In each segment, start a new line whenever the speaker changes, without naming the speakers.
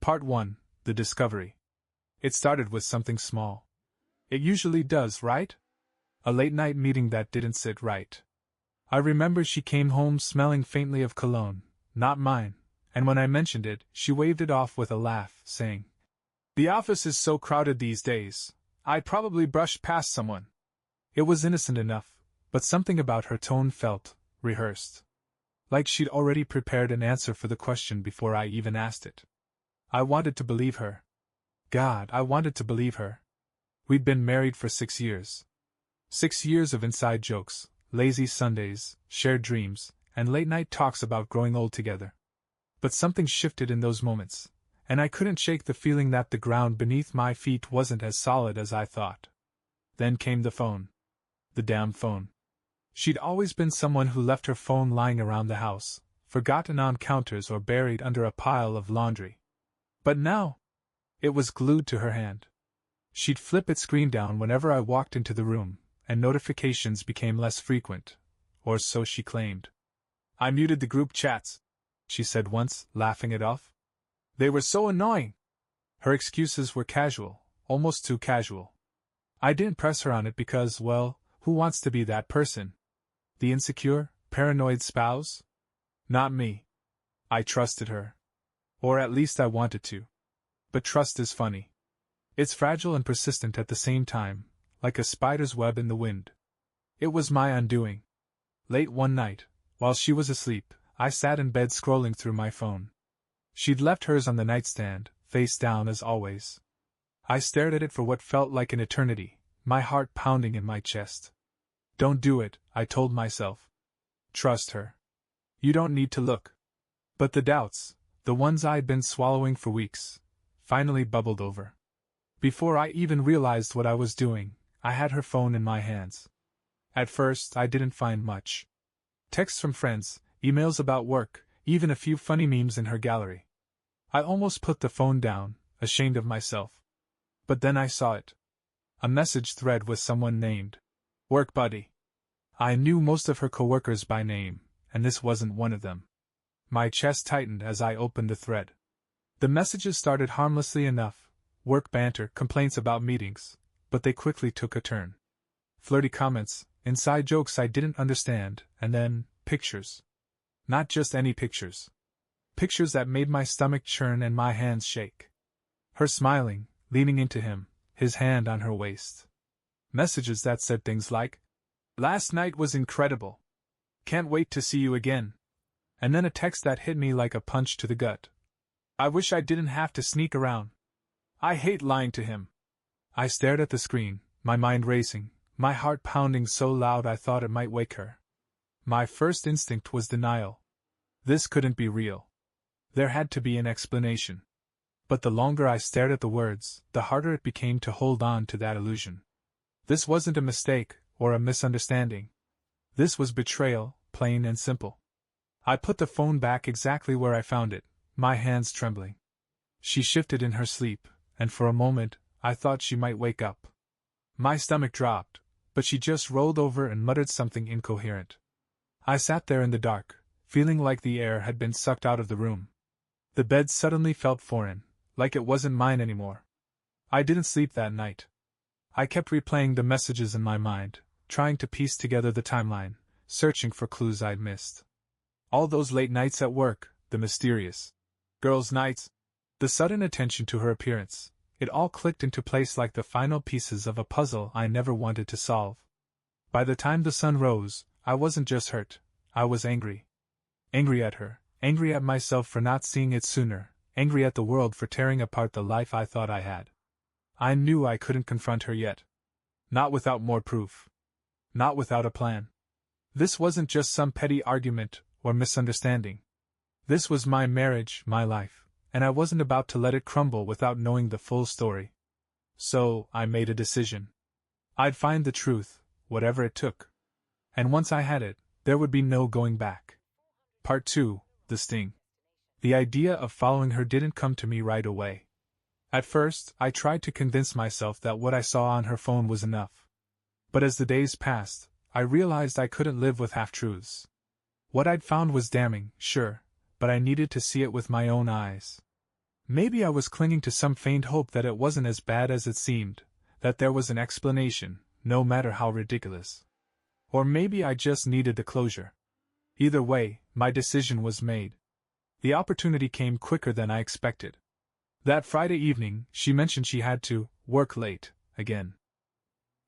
Part 1, The Discovery. It started with something small. It usually does, right? A late-night meeting that didn't sit right. I remember she came home smelling faintly of cologne, not mine, and when I mentioned it, she waved it off with a laugh, saying, "The office is so crowded these days, I'd probably brushed past someone." It was innocent enough, but something about her tone felt rehearsed. Like she'd already prepared an answer for the question before I even asked it. I wanted to believe her. God, I wanted to believe her. We'd been married for 6 years. 6 years of inside jokes, lazy Sundays, shared dreams, and late-night talks about growing old together. But something shifted in those moments, and I couldn't shake the feeling that the ground beneath my feet wasn't as solid as I thought. Then came the phone. The damn phone. She'd always been someone who left her phone lying around the house, forgotten on counters or buried under a pile of laundry. But now, it was glued to her hand. She'd flip its screen down whenever I walked into the room, and notifications became less frequent, or so she claimed. "I muted the group chats," she said once, laughing it off. "They were so annoying." Her excuses were casual, almost too casual. I didn't press her on it because, well, who wants to be that person? The insecure, paranoid spouse? Not me. I trusted her. Or at least I wanted to. But trust is funny. It's fragile and persistent at the same time, like a spider's web in the wind. It was my undoing. Late one night, while she was asleep, I sat in bed scrolling through my phone. She'd left hers on the nightstand, face down as always. I stared at it for what felt like an eternity, my heart pounding in my chest. Don't do it, I told myself. Trust her. You don't need to look. But the doubts, the ones I'd been swallowing for weeks, finally bubbled over. Before I even realized what I was doing, I had her phone in my hands. At first, I didn't find much. Texts from friends, emails about work, even a few funny memes in her gallery. I almost put the phone down, ashamed of myself. But then I saw it. A message thread with someone named Work Buddy. I knew most of her coworkers by name, and this wasn't one of them. My chest tightened as I opened the thread. The messages started harmlessly enough, work banter, complaints about meetings, but they quickly took a turn. Flirty comments, inside jokes I didn't understand, and then, pictures. Not just any pictures. Pictures that made my stomach churn and my hands shake. Her smiling, leaning into him, his hand on her waist. Messages that said things like, "Last night was incredible. Can't wait to see you again." And then a text that hit me like a punch to the gut. "I wish I didn't have to sneak around. I hate lying to him." I stared at the screen, my mind racing, my heart pounding so loud I thought it might wake her. My first instinct was denial. This couldn't be real. There had to be an explanation. But the longer I stared at the words, the harder it became to hold on to that illusion. This wasn't a mistake, or a misunderstanding. This was betrayal, plain and simple. I put the phone back exactly where I found it, my hands trembling. She shifted in her sleep, and for a moment, I thought she might wake up. My stomach dropped, but she just rolled over and muttered something incoherent. I sat there in the dark, feeling like the air had been sucked out of the room. The bed suddenly felt foreign, like it wasn't mine anymore. I didn't sleep that night. I kept replaying the messages in my mind, trying to piece together the timeline, searching for clues I'd missed. All those late nights at work, the mysterious girls' nights, the sudden attention to her appearance, it all clicked into place like the final pieces of a puzzle I never wanted to solve. By the time the sun rose, I wasn't just hurt, I was angry. Angry at her, angry at myself for not seeing it sooner, angry at the world for tearing apart the life I thought I had. I knew I couldn't confront her yet. Not without more proof. Not without a plan. This wasn't just some petty argument or misunderstanding. This was my marriage, my life, and I wasn't about to let it crumble without knowing the full story. So, I made a decision. I'd find the truth, whatever it took. And once I had it, there would be no going back. Part 2, The Sting. The idea of following her didn't come to me right away. At first, I tried to convince myself that what I saw on her phone was enough. But as the days passed, I realized I couldn't live with half-truths. What I'd found was damning, sure, but I needed to see it with my own eyes. Maybe I was clinging to some faint hope that it wasn't as bad as it seemed, that there was an explanation, no matter how ridiculous. Or maybe I just needed the closure. Either way, my decision was made. The opportunity came quicker than I expected. That Friday evening, she mentioned she had to work late again.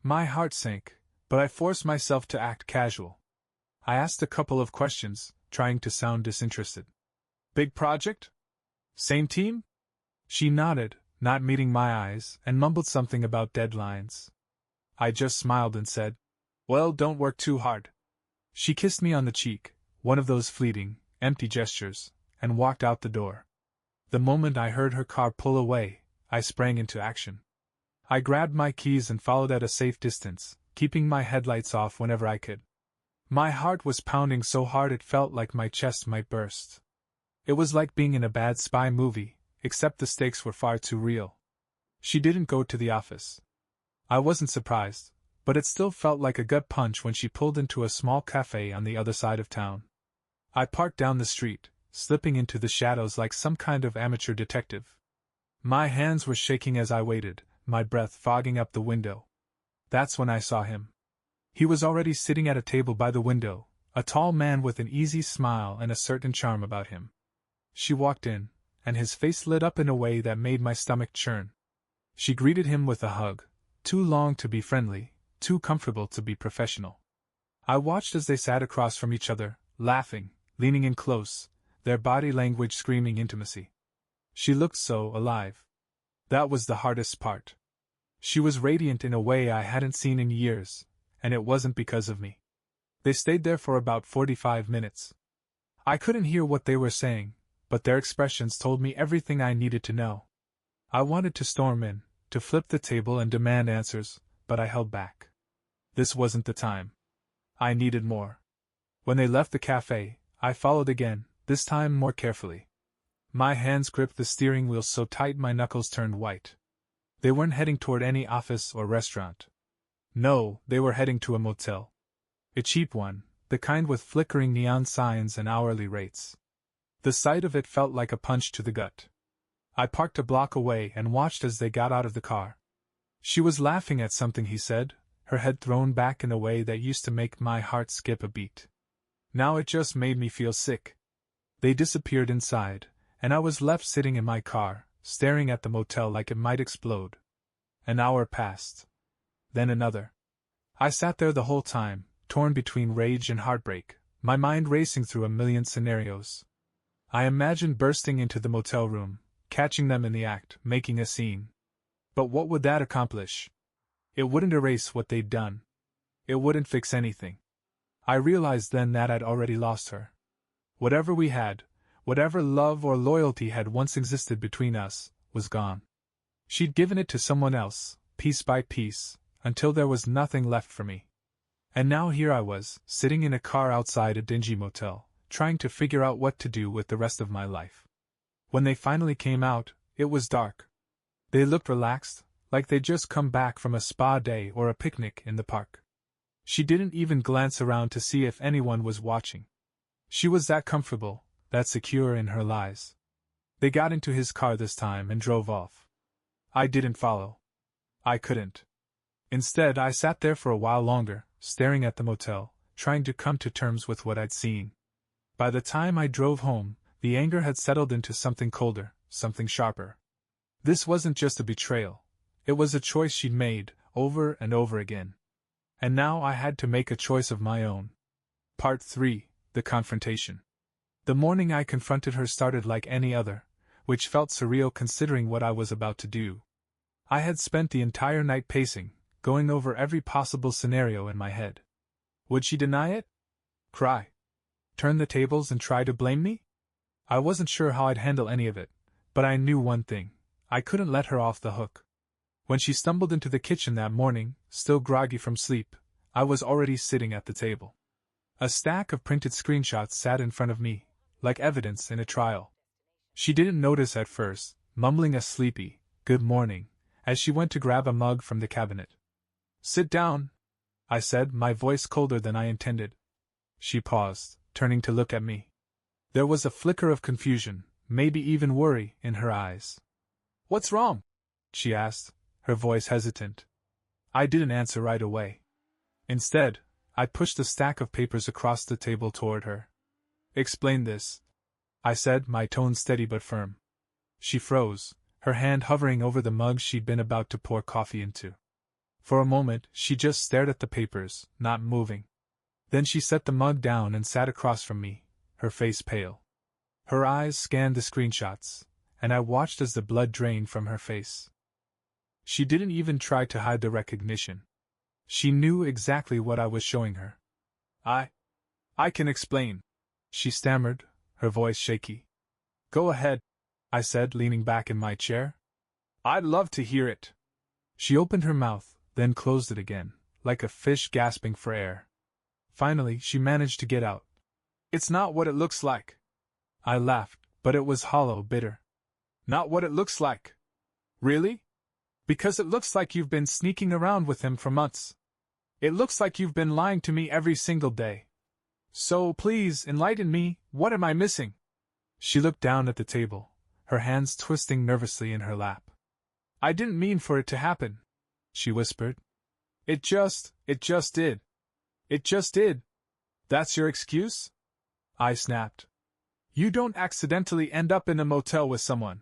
My heart sank, but I forced myself to act casual. I asked a couple of questions, trying to sound disinterested. Big project? Same team? She nodded, not meeting my eyes, and mumbled something about deadlines. I just smiled and said, "Well, don't work too hard." She kissed me on the cheek, one of those fleeting, empty gestures, and walked out the door. The moment I heard her car pull away, I sprang into action. I grabbed my keys and followed at a safe distance, keeping my headlights off whenever I could. My heart was pounding so hard it felt like my chest might burst. It was like being in a bad spy movie, except the stakes were far too real. She didn't go to the office. I wasn't surprised, but it still felt like a gut punch when she pulled into a small cafe on the other side of town. I parked down the street, slipping into the shadows like some kind of amateur detective. My hands were shaking as I waited, my breath fogging up the window. That's when I saw him. He was already sitting at a table by the window, a tall man with an easy smile and a certain charm about him. She walked in, and his face lit up in a way that made my stomach churn. She greeted him with a hug, too long to be friendly, too comfortable to be professional. I watched as they sat across from each other, laughing, leaning in close, their body language screaming intimacy. She looked so alive. That was the hardest part. She was radiant in a way I hadn't seen in years, and it wasn't because of me. They stayed there for about 45 minutes. I couldn't hear what they were saying, but their expressions told me everything I needed to know. I wanted to storm in, to flip the table and demand answers, but I held back. This wasn't the time. I needed more. When they left the cafe, I followed again, this time more carefully. My hands gripped the steering wheel so tight my knuckles turned white. They weren't heading toward any office or restaurant. No, they were heading to a motel. A cheap one, the kind with flickering neon signs and hourly rates. The sight of it felt like a punch to the gut. I parked a block away and watched as they got out of the car. She was laughing at something he said, her head thrown back in a way that used to make my heart skip a beat. Now it just made me feel sick. They disappeared inside, and I was left sitting in my car, staring at the motel like it might explode. An hour passed. Then another. I sat there the whole time, torn between rage and heartbreak, my mind racing through a million scenarios. I imagined bursting into the motel room, catching them in the act, making a scene. But what would that accomplish? It wouldn't erase what they'd done. It wouldn't fix anything. I realized then that I'd already lost her. Whatever we had, whatever love or loyalty had once existed between us, was gone. She'd given it to someone else, piece by piece, until there was nothing left for me. And now here I was, sitting in a car outside a dingy motel, trying to figure out what to do with the rest of my life. When they finally came out, it was dark. They looked relaxed, like they'd just come back from a spa day or a picnic in the park. She didn't even glance around to see if anyone was watching. She was that comfortable, that secure in her lies. They got into his car this time and drove off. I didn't follow. I couldn't. Instead, I sat there for a while longer, staring at the motel, trying to come to terms with what I'd seen. By the time I drove home, the anger had settled into something colder, something sharper. This wasn't just a betrayal. It was a choice she'd made, over and over again. And now I had to make a choice of my own. Part 3. The Confrontation. The morning I confronted her started like any other, which felt surreal considering what I was about to do. I had spent the entire night pacing, going over every possible scenario in my head. Would she deny it? Cry? Turn the tables and try to blame me? I wasn't sure how I'd handle any of it, but I knew one thing. I couldn't let her off the hook. When she stumbled into the kitchen that morning, still groggy from sleep, I was already sitting at the table. A stack of printed screenshots sat in front of me, like evidence in a trial. She didn't notice at first, mumbling a sleepy, "Good morning," as she went to grab a mug from the cabinet. "Sit down," I said, my voice colder than I intended. She paused, turning to look at me. There was a flicker of confusion, maybe even worry, in her eyes. "What's wrong?" she asked, her voice hesitant. I didn't answer right away. Instead, I pushed a stack of papers across the table toward her. "Explain this," I said, my tone steady but firm. She froze, her hand hovering over the mug she'd been about to pour coffee into. For a moment, she just stared at the papers, not moving. Then she set the mug down and sat across from me, her face pale. Her eyes scanned the screenshots, and I watched as the blood drained from her face. She didn't even try to hide the recognition. She knew exactly what I was showing her. I can explain," she stammered, her voice shaky. "Go ahead," I said, leaning back in my chair. "I'd love to hear it." She opened her mouth, then closed it again, like a fish gasping for air. Finally, she managed to get out, "It's not what it looks like." I laughed, but it was hollow, bitter. "Not what it looks like? Really? Because it looks like you've been sneaking around with him for months. It looks like you've been lying to me every single day. So, please, enlighten me, what am I missing?" She looked down at the table, her hands twisting nervously in her lap. "I didn't mean for it to happen," she whispered. It just did. It just did. That's your excuse?" I snapped. "You don't accidentally end up in a motel with someone.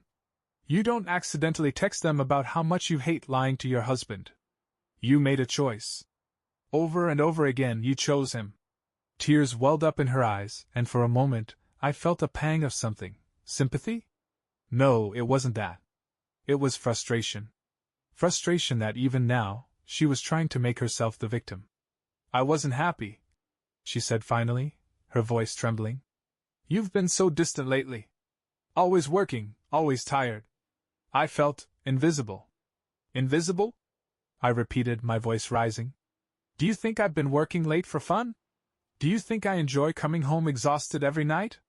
You don't accidentally text them about how much you hate lying to your husband. You made a choice. Over and over again you chose him." Tears welled up in her eyes, and for a moment, I felt a pang of something. Sympathy? No, it wasn't that. It was frustration. Frustration that even now, she was trying to make herself the victim. "I wasn't happy," she said finally, her voice trembling. "You've been so distant lately. Always working, always tired. I felt invisible." "Invisible?" I repeated, my voice rising. "Do you think I've been working late for fun? Do you think I enjoy coming home exhausted every night?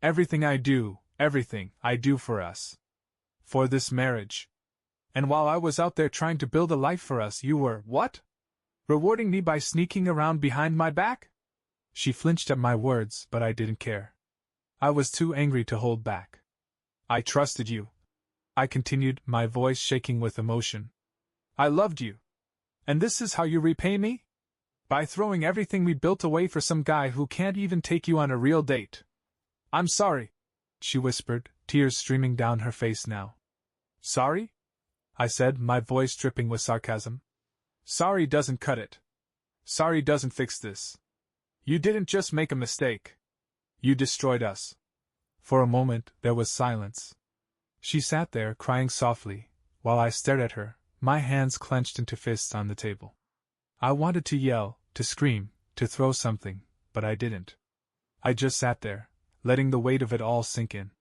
Everything I do for us. For this marriage. And while I was out there trying to build a life for us, you were, what? Rewarding me by sneaking around behind my back?" She flinched at my words, but I didn't care. I was too angry to hold back. "I trusted you," I continued, my voice shaking with emotion. "I loved you. And this is how you repay me? By throwing everything we built away for some guy who can't even take you on a real date." "I'm sorry," she whispered, tears streaming down her face now. "Sorry?" I said, my voice dripping with sarcasm. "Sorry doesn't cut it. Sorry doesn't fix this. You didn't just make a mistake. You destroyed us." For a moment, there was silence. She sat there, crying softly, while I stared at her, my hands clenched into fists on the table. I wanted to yell, to scream, to throw something, but I didn't. I just sat there, letting the weight of it all sink in.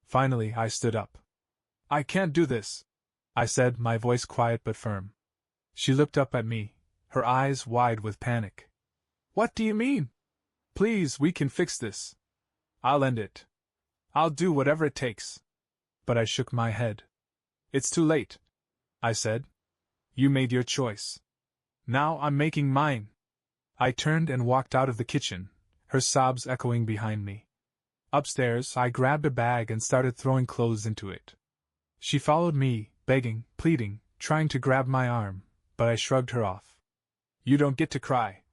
Finally, I stood up. "I can't do this," I said, my voice quiet but firm. She looked up at me, her eyes wide with panic. "What do you mean? Please, we can fix this. I'll end it. I'll do whatever it takes." But I shook my head. "It's too late," I said. "You made your choice. Now I'm making mine." I turned and walked out of the kitchen, her sobs echoing behind me. Upstairs, I grabbed a bag and started throwing clothes into it. She followed me, begging, pleading, trying to grab my arm, but I shrugged her off. "You don't get to cry,"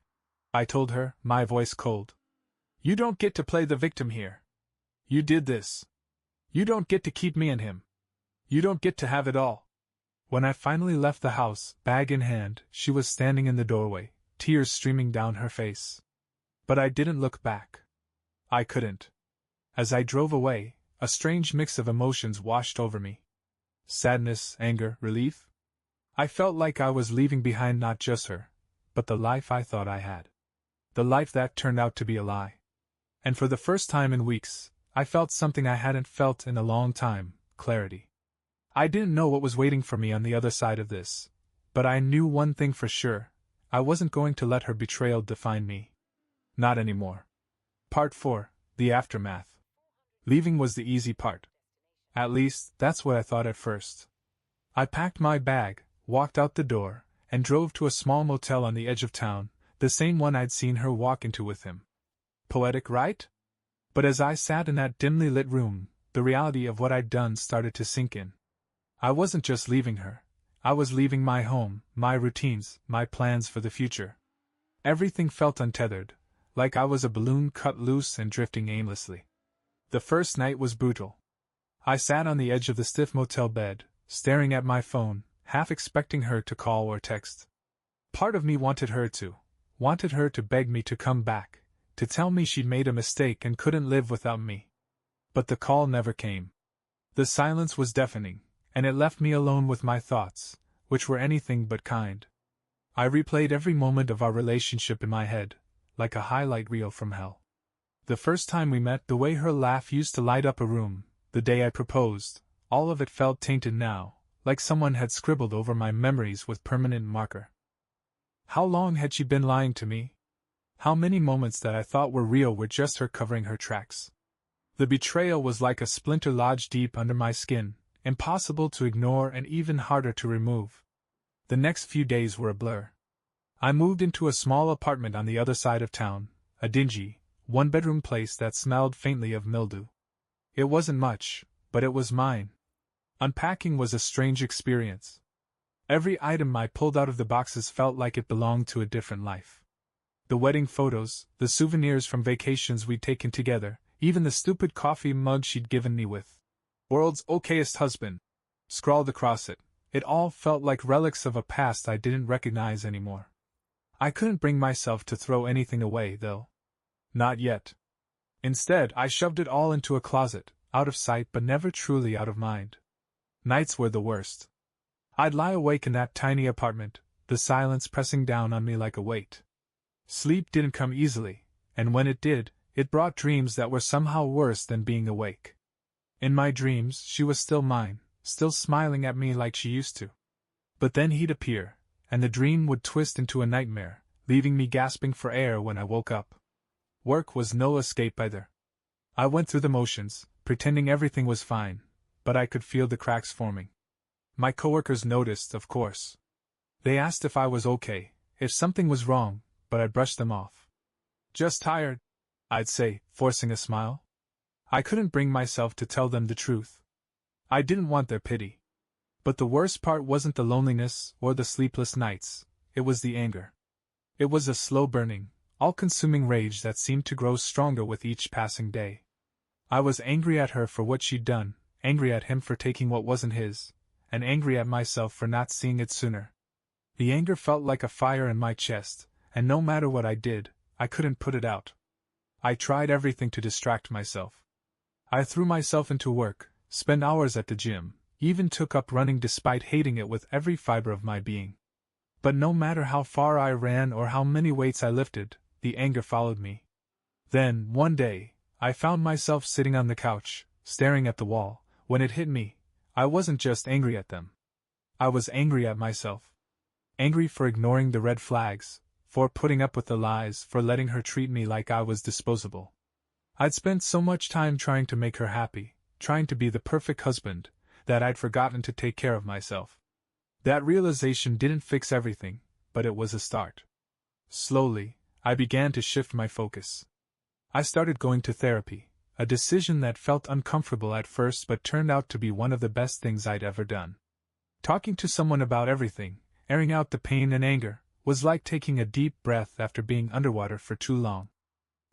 I told her, my voice cold. "You don't get to play the victim here. You did this. You don't get to keep me and him. You don't get to have it all." When I finally left the house, bag in hand, she was standing in the doorway, tears streaming down her face. But I didn't look back. I couldn't. As I drove away, a strange mix of emotions washed over me. Sadness, anger, relief. I felt like I was leaving behind not just her, but the life I thought I had. The life that turned out to be a lie. And for the first time in weeks, I felt something I hadn't felt in a long time, clarity. I didn't know what was waiting for me on the other side of this, but I knew one thing for sure: I wasn't going to let her betrayal define me. Not anymore. Part 4, The Aftermath. Leaving was the easy part. At least, that's what I thought at first. I packed my bag, walked out the door, and drove to a small motel on the edge of town, the same one I'd seen her walk into with him. Poetic, right? But as I sat in that dimly lit room, the reality of what I'd done started to sink in. I wasn't just leaving her. I was leaving my home, my routines, my plans for the future. Everything felt untethered, like I was a balloon cut loose and drifting aimlessly. The first night was brutal. I sat on the edge of the stiff motel bed, staring at my phone, half expecting her to call or text. Part of me wanted her to beg me to come back, to tell me she'd made a mistake and couldn't live without me. But the call never came. The silence was deafening, and it left me alone with my thoughts, which were anything but kind. I replayed every moment of our relationship in my head, like a highlight reel from hell. The first time we met, the way her laugh used to light up a room, the day I proposed, all of it felt tainted now, like someone had scribbled over my memories with permanent marker. How long had she been lying to me? How many moments that I thought were real were just her covering her tracks? The betrayal was like a splinter lodged deep under my skin, impossible to ignore and even harder to remove. The next few days were a blur. I moved into a small apartment on the other side of town, a dingy, one-bedroom place that smelled faintly of mildew. It wasn't much, but it was mine. Unpacking was a strange experience. Every item I pulled out of the boxes felt like it belonged to a different life. The wedding photos, the souvenirs from vacations we'd taken together, even the stupid coffee mug she'd given me with "World's okayest husband" scrawled across it, it all felt like relics of a past I didn't recognize anymore. I couldn't bring myself to throw anything away, though. Not yet. Instead, I shoved it all into a closet, out of sight but never truly out of mind. Nights were the worst. I'd lie awake in that tiny apartment, the silence pressing down on me like a weight. Sleep didn't come easily, and when it did, it brought dreams that were somehow worse than being awake. In my dreams, she was still mine, still smiling at me like she used to. But then he'd appear, and the dream would twist into a nightmare, leaving me gasping for air when I woke up. Work was no escape either. I went through the motions, pretending everything was fine, but I could feel the cracks forming. My coworkers noticed, of course. They asked if I was okay, if something was wrong, but I brushed them off. Just tired, I'd say, forcing a smile. I couldn't bring myself to tell them the truth. I didn't want their pity. But the worst part wasn't the loneliness or the sleepless nights, it was the anger. It was a slow-burning, all-consuming rage that seemed to grow stronger with each passing day. I was angry at her for what she'd done, angry at him for taking what wasn't his, and angry at myself for not seeing it sooner. The anger felt like a fire in my chest, and no matter what I did, I couldn't put it out. I tried everything to distract myself. I threw myself into work, spent hours at the gym, even took up running despite hating it with every fiber of my being. But no matter how far I ran or how many weights I lifted, the anger followed me. Then, one day, I found myself sitting on the couch, staring at the wall. When it hit me, I wasn't just angry at them. I was angry at myself. Angry for ignoring the red flags, for putting up with the lies, for letting her treat me like I was disposable. I'd spent so much time trying to make her happy, trying to be the perfect husband, that I'd forgotten to take care of myself. That realization didn't fix everything, but it was a start. Slowly, I began to shift my focus. I started going to therapy, a decision that felt uncomfortable at first but turned out to be one of the best things I'd ever done. Talking to someone about everything, airing out the pain and anger, was like taking a deep breath after being underwater for too long.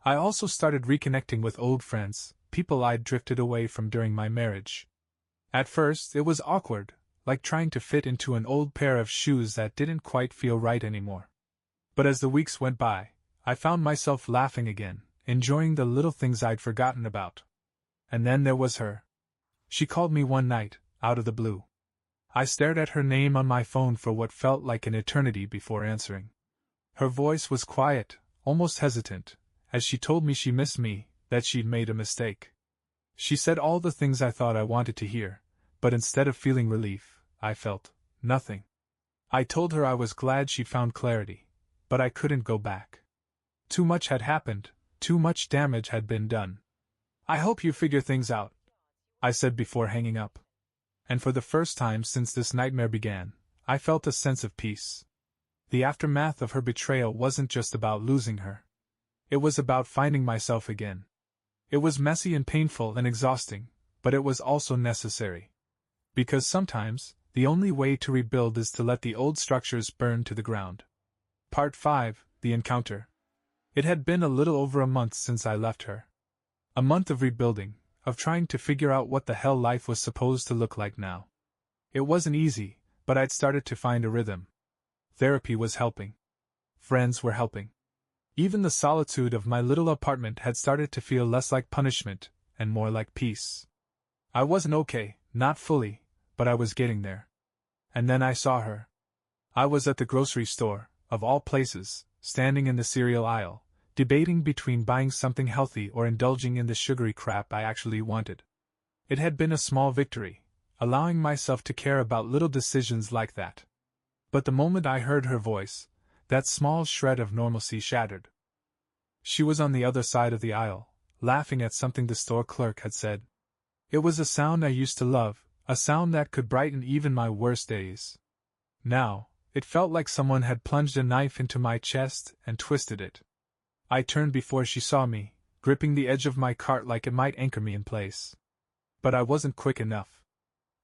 I also started reconnecting with old friends, people I'd drifted away from during my marriage. At first, it was awkward, like trying to fit into an old pair of shoes that didn't quite feel right anymore. But as the weeks went by, I found myself laughing again, enjoying the little things I'd forgotten about. And then there was her. She called me one night, out of the blue. I stared at her name on my phone for what felt like an eternity before answering. Her voice was quiet, almost hesitant, as she told me she missed me, that she'd made a mistake. She said all the things I thought I wanted to hear, but instead of feeling relief, I felt nothing. I told her I was glad she'd found clarity, but I couldn't go back. Too much had happened, too much damage had been done. "I hope you figure things out," I said before hanging up. And for the first time since this nightmare began, I felt a sense of peace. The aftermath of her betrayal wasn't just about losing her. It was about finding myself again. It was messy and painful and exhausting, but it was also necessary. Because sometimes, the only way to rebuild is to let the old structures burn to the ground. Part 5, The Encounter. It had been a little over a month since I left her. A month of rebuilding, of trying to figure out what the hell life was supposed to look like now. It wasn't easy, but I'd started to find a rhythm. Therapy was helping. Friends were helping. Even the solitude of my little apartment had started to feel less like punishment, and more like peace. I wasn't okay, not fully, but I was getting there. And then I saw her. I was at the grocery store, of all places, standing in the cereal aisle, debating between buying something healthy or indulging in the sugary crap I actually wanted. It had been a small victory, allowing myself to care about little decisions like that. But the moment I heard her voice, that small shred of normalcy shattered. She was on the other side of the aisle, laughing at something the store clerk had said. It was a sound I used to love, a sound that could brighten even my worst days. Now, it felt like someone had plunged a knife into my chest and twisted it. I turned before she saw me, gripping the edge of my cart like it might anchor me in place. But I wasn't quick enough.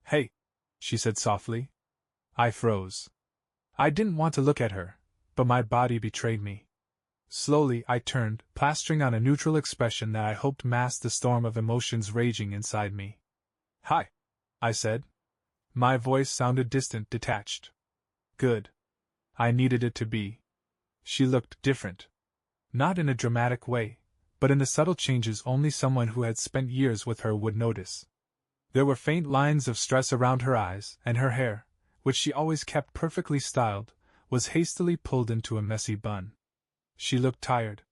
"Hey," she said softly. I froze. I didn't want to look at her, but my body betrayed me. Slowly I turned, plastering on a neutral expression that I hoped masked the storm of emotions raging inside me. "Hi," I said. My voice sounded distant, detached. Good. I needed it to be. She looked different. Not in a dramatic way, but in the subtle changes only someone who had spent years with her would notice. There were faint lines of stress around her eyes, and her hair, which she always kept perfectly styled, was hastily pulled into a messy bun. She looked tired.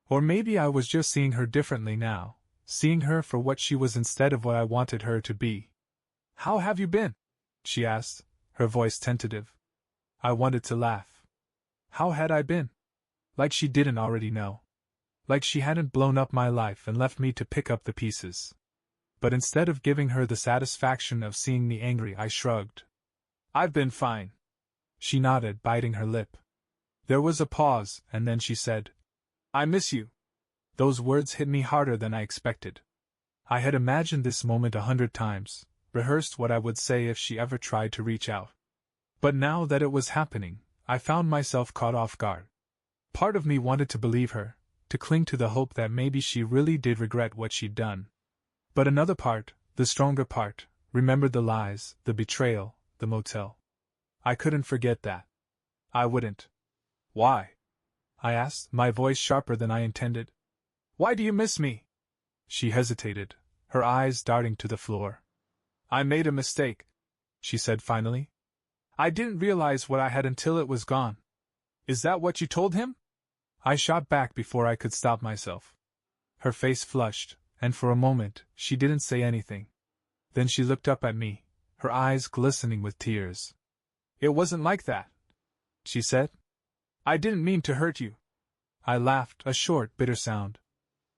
Or maybe I was just seeing her differently now, seeing her for what she was instead of what I wanted her to be. "How have you been?" she asked, her voice tentative. I wanted to laugh. How had I been? Like she didn't already know. Like she hadn't blown up my life and left me to pick up the pieces. But instead of giving her the satisfaction of seeing me angry, I shrugged. "I've been fine." She nodded, biting her lip. There was a pause, and then she said, "I miss you." Those words hit me harder than I expected. I had imagined this moment 100 times, rehearsed what I would say if she ever tried to reach out. But now that it was happening, I found myself caught off guard. Part of me wanted to believe her, to cling to the hope that maybe she really did regret what she'd done. But another part, the stronger part, remembered the lies, the betrayal, the motel. I couldn't forget that. I wouldn't. "Why?" I asked, my voice sharper than I intended. "Why do you miss me?" She hesitated, her eyes darting to the floor. "I made a mistake," she said finally. "I didn't realize what I had until it was gone." "Is that what you told him?" I shot back before I could stop myself. Her face flushed, and for a moment, she didn't say anything. Then she looked up at me, her eyes glistening with tears. "It wasn't like that," she said. "I didn't mean to hurt you." I laughed, a short, bitter sound.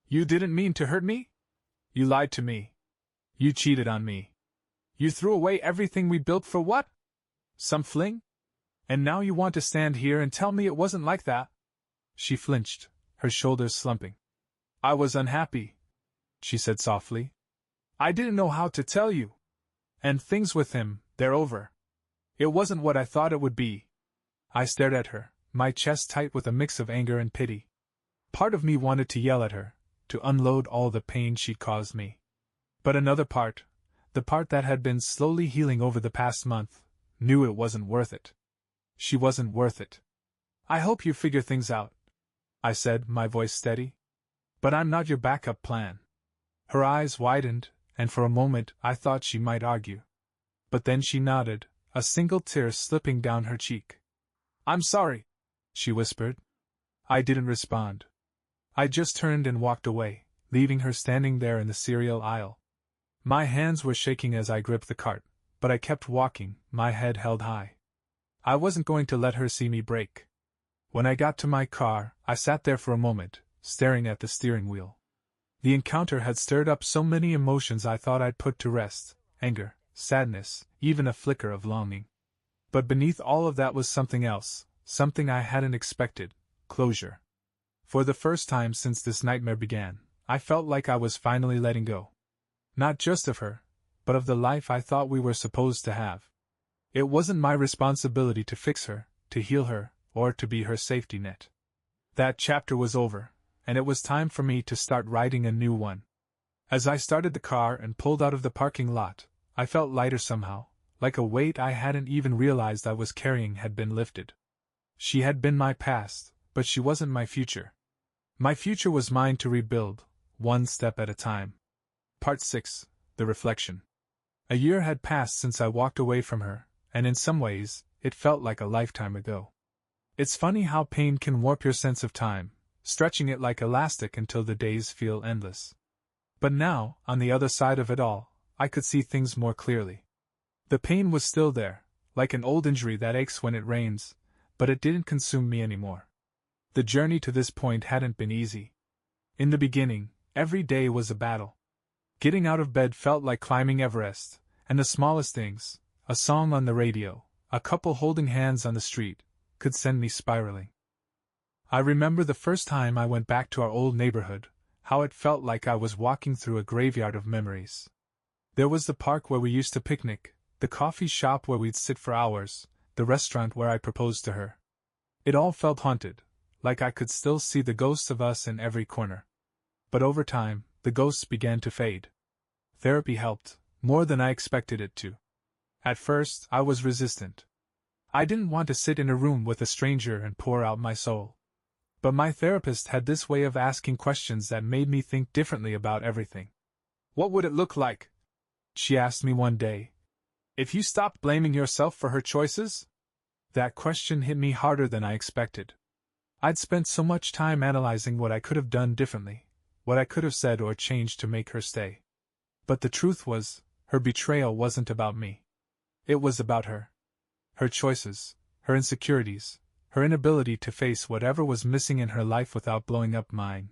"You didn't mean to hurt me? You lied to me. You cheated on me. You threw away everything we built for what? Some fling? And now you want to stand here and tell me it wasn't like that?" She flinched, her shoulders slumping. "I was unhappy," she said softly. "I didn't know how to tell you. And things with him, they're over. It wasn't what I thought it would be." I stared at her, my chest tight with a mix of anger and pity. Part of me wanted to yell at her, to unload all the pain she'd caused me. But another part, the part that had been slowly healing over the past month, knew it wasn't worth it. She wasn't worth it. "I hope you figure things out," I said, my voice steady. "But I'm not your backup plan." Her eyes widened, and for a moment I thought she might argue. But then she nodded, a single tear slipping down her cheek. "I'm sorry," she whispered. I didn't respond. I just turned and walked away, leaving her standing there in the cereal aisle. My hands were shaking as I gripped the cart, but I kept walking, my head held high. I wasn't going to let her see me break. When I got to my car, I sat there for a moment, staring at the steering wheel. The encounter had stirred up so many emotions I thought I'd put to rest: anger, sadness, even a flicker of longing. But beneath all of that was something else, something I hadn't expected: closure. For the first time since this nightmare began, I felt like I was finally letting go. Not just of her, but of the life I thought we were supposed to have. It wasn't my responsibility to fix her, to heal her, or to be her safety net. That chapter was over, and it was time for me to start writing a new one. As I started the car and pulled out of the parking lot, I felt lighter somehow, like a weight I hadn't even realized I was carrying had been lifted. She had been my past, but she wasn't my future. My future was mine to rebuild, one step at a time. Part 6. The Reflection. A year had passed since I walked away from her, and in some ways, it felt like a lifetime ago. It's funny how pain can warp your sense of time, stretching it like elastic until the days feel endless. But now, on the other side of it all, I could see things more clearly. The pain was still there, like an old injury that aches when it rains, but it didn't consume me anymore. The journey to this point hadn't been easy. In the beginning, every day was a battle. Getting out of bed felt like climbing Everest, and the smallest things, a song on the radio, a couple holding hands on the street, could send me spiraling. I remember the first time I went back to our old neighborhood, how it felt like I was walking through a graveyard of memories. There was the park where we used to picnic, the coffee shop where we'd sit for hours, the restaurant where I proposed to her. It all felt haunted, like I could still see the ghosts of us in every corner. But over time, the ghosts began to fade. Therapy helped, more than I expected it to. At first, I was resistant. I didn't want to sit in a room with a stranger and pour out my soul. But my therapist had this way of asking questions that made me think differently about everything. "What would it look like?" she asked me one day. "If you stopped blaming yourself for her choices?" That question hit me harder than I expected. I'd spent so much time analyzing what I could have done differently, what I could have said or changed to make her stay. But the truth was, her betrayal wasn't about me. It was about her. Her choices, her insecurities, her inability to face whatever was missing in her life without blowing up mine.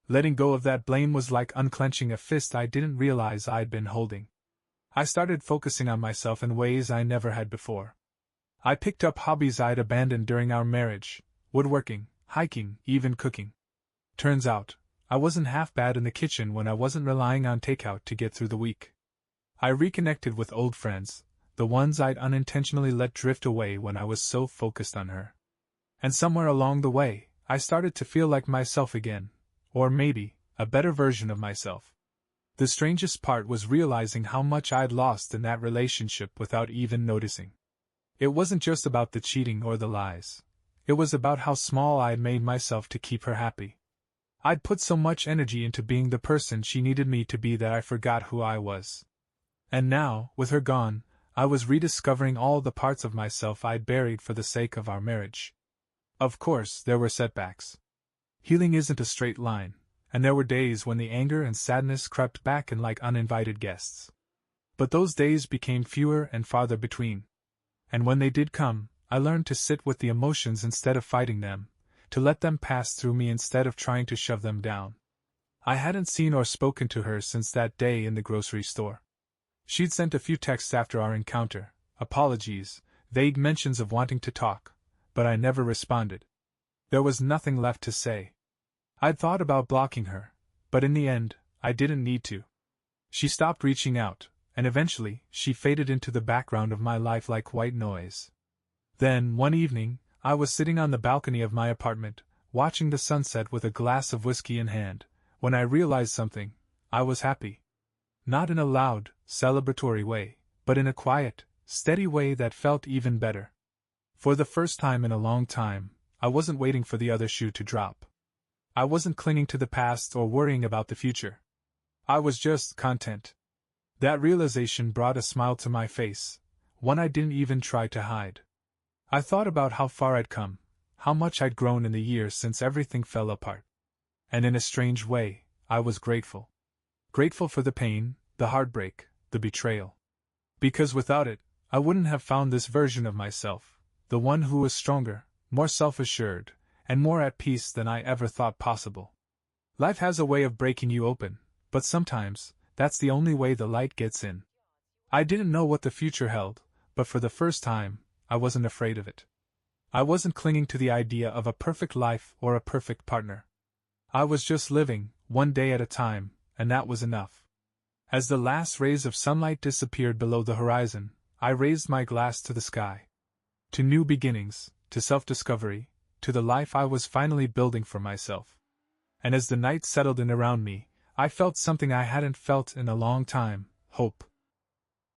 Letting go of that blame was like unclenching a fist I didn't realize I'd been holding. I started focusing on myself in ways I never had before. I picked up hobbies I'd abandoned during our marriage: woodworking, hiking, even cooking. Turns out, I wasn't half bad in the kitchen when I wasn't relying on takeout to get through the week. I reconnected with old friends, the ones I'd unintentionally let drift away when I was so focused on her. And somewhere along the way, I started to feel like myself again, or maybe, a better version of myself. The strangest part was realizing how much I'd lost in that relationship without even noticing. It wasn't just about the cheating or the lies. It was about how small I'd made myself to keep her happy. I'd put so much energy into being the person she needed me to be that I forgot who I was. And now, with her gone, I was rediscovering all the parts of myself I'd buried for the sake of our marriage. Of course, there were setbacks. Healing isn't a straight line, and there were days when the anger and sadness crept back in like uninvited guests. But those days became fewer and farther between. And when they did come, I learned to sit with the emotions instead of fighting them, to let them pass through me instead of trying to shove them down. I hadn't seen or spoken to her since that day in the grocery store. She'd sent a few texts after our encounter, apologies, vague mentions of wanting to talk, but I never responded. There was nothing left to say. I'd thought about blocking her, but in the end, I didn't need to. She stopped reaching out, and eventually, she faded into the background of my life like white noise. Then, one evening, I was sitting on the balcony of my apartment, watching the sunset with a glass of whiskey in hand, when I realized something. I was happy. Not in a loud, celebratory way, but in a quiet, steady way that felt even better. For the first time in a long time, I wasn't waiting for the other shoe to drop. I wasn't clinging to the past or worrying about the future. I was just content. That realization brought a smile to my face, one I didn't even try to hide. I thought about how far I'd come, how much I'd grown in the years since everything fell apart. And in a strange way, I was grateful. Grateful for the pain, the heartbreak, the betrayal. Because without it, I wouldn't have found this version of myself, the one who was stronger, more self-assured, and more at peace than I ever thought possible. Life has a way of breaking you open, but sometimes, that's the only way the light gets in. I didn't know what the future held, but for the first time, I wasn't afraid of it. I wasn't clinging to the idea of a perfect life or a perfect partner. I was just living, one day at a time, and that was enough. As the last rays of sunlight disappeared below the horizon, I raised my glass to the sky. To new beginnings, to self-discovery, to the life I was finally building for myself. And as the night settled in around me, I felt something I hadn't felt in a long time: hope.